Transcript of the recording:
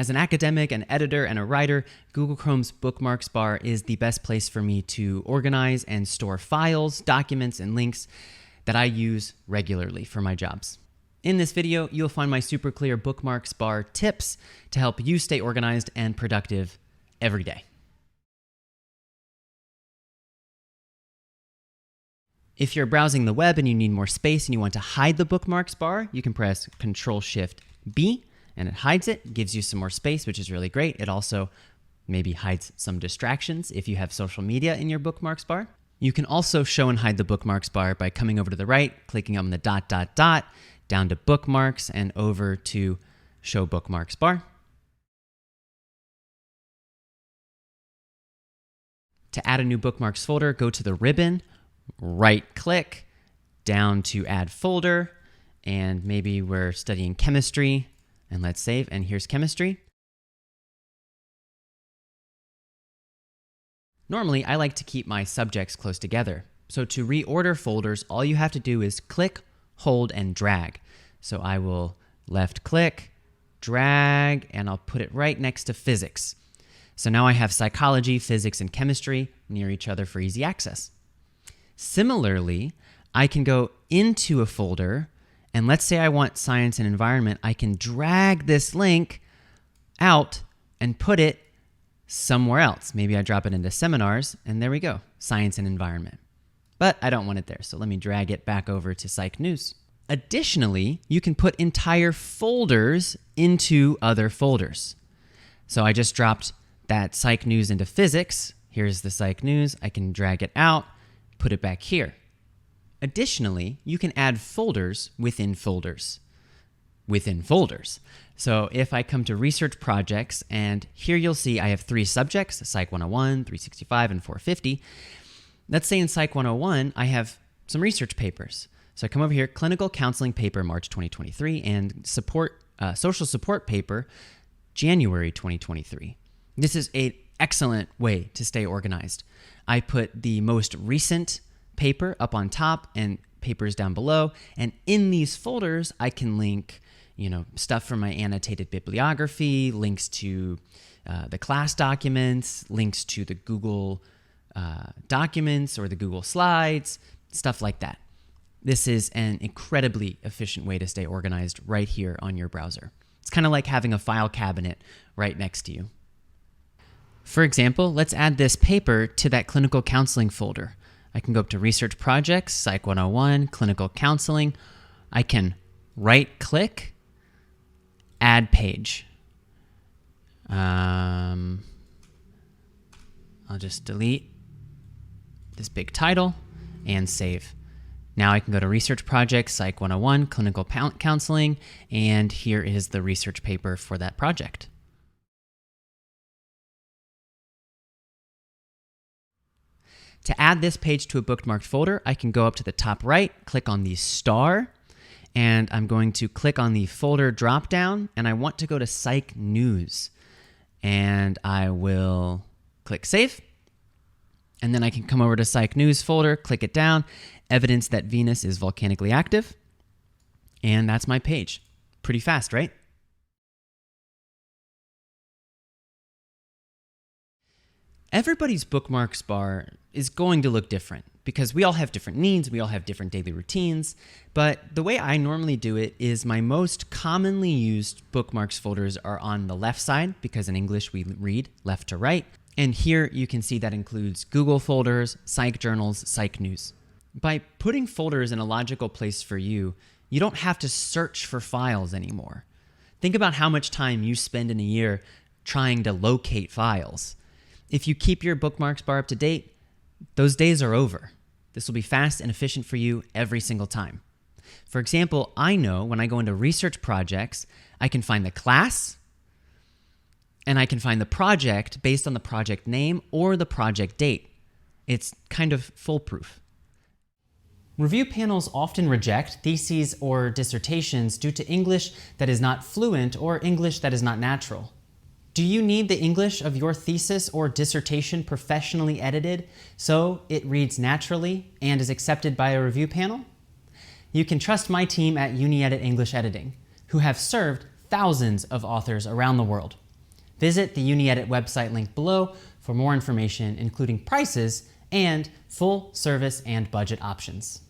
As an academic, an editor, and a writer, Google Chrome's Bookmarks bar is the best place for me to organize and store files, documents, and links that I use regularly for my jobs. In this video, you'll find my super clear Bookmarks bar tips to help you stay organized and productive every day. If you're browsing the web and you need more space and you want to hide the Bookmarks bar, you can press Ctrl-Shift-B and it hides it, gives you some more space, which is really great. It also maybe hides some distractions if you have social media in your Bookmarks bar. You can also show and hide the Bookmarks bar by coming over to the right, clicking on the ... down to Bookmarks and over to Show Bookmarks bar. To add a new bookmarks folder, go to the ribbon, right-click, down to Add Folder, and maybe we're studying chemistry, and let's save, and here's chemistry. Normally, I like to keep my subjects close together. So to reorder folders, all you have to do is click, hold, and drag. So I will left-click, drag, and I'll put it right next to physics. So now I have psychology, physics, and chemistry near each other for easy access. Similarly, I can go into a folder, and let's say I want science and environment. I can drag this link out and put it somewhere else. Maybe I drop it into seminars, and there we go, science and environment. But I don't want it there, so let me drag it back over to Psych News. Additionally, you can put entire folders into other folders. So I just dropped that Psych News into physics. Here's the Psych News. I can drag it out, put it back here. Additionally, you can add folders within folders within folders. So if I come to research projects, and here you'll see I have 3 subjects, Psych 101, 365, and 450. Let's say in Psych 101, I have some research papers. So I come over here, clinical counseling paper, March 2023, and social support paper, January 2023. This is an excellent way to stay organized. I put the most recent paper up on top and papers down below. And in these folders, I can link, stuff from my annotated bibliography, links to the class documents, links to the Google documents or the Google Slides, stuff like that. This is an incredibly efficient way to stay organized right here on your browser. It's kind of like having a file cabinet right next to you. For example, let's add this paper to that clinical counseling folder. I can go up to Research Projects, Psych 101, Clinical Counseling. I can right-click, Add Page. I'll just delete this big title and save. Now I can go to Research Projects, Psych 101, Clinical Counseling, and here is the research paper for that project. To add this page to a bookmarked folder, I can go up to the top right, click on the star, and I'm going to click on the folder dropdown, and I want to go to Psych News. And I will click Save. And then I can come over to Psych News folder, click it down, evidence that Venus is volcanically active. And that's my page. Pretty fast, right? Everybody's bookmarks bar is going to look different because we all have different needs, we all have different daily routines, but the way I normally do it is my most commonly used bookmarks folders are on the left side because in English we read left to right, and here you can see that includes Google folders, Psych Journals, Psych News. By putting folders in a logical place for you, you don't have to search for files anymore. Think about how much time you spend in a year trying to locate files. If you keep your bookmarks bar up to date, those days are over. This will be fast and efficient for you every single time. For example, I know when I go into research projects, I can find the class and I can find the project based on the project name or the project date. It's kind of foolproof. Review panels often reject theses or dissertations due to English that is not fluent or English that is not natural. Do you need the English of your thesis or dissertation professionally edited so it reads naturally and is accepted by a review panel? You can trust my team at Uni-edit English Editing, who have served thousands of authors around the world. Visit the Uni-edit website linked below for more information, including prices and full service and budget options.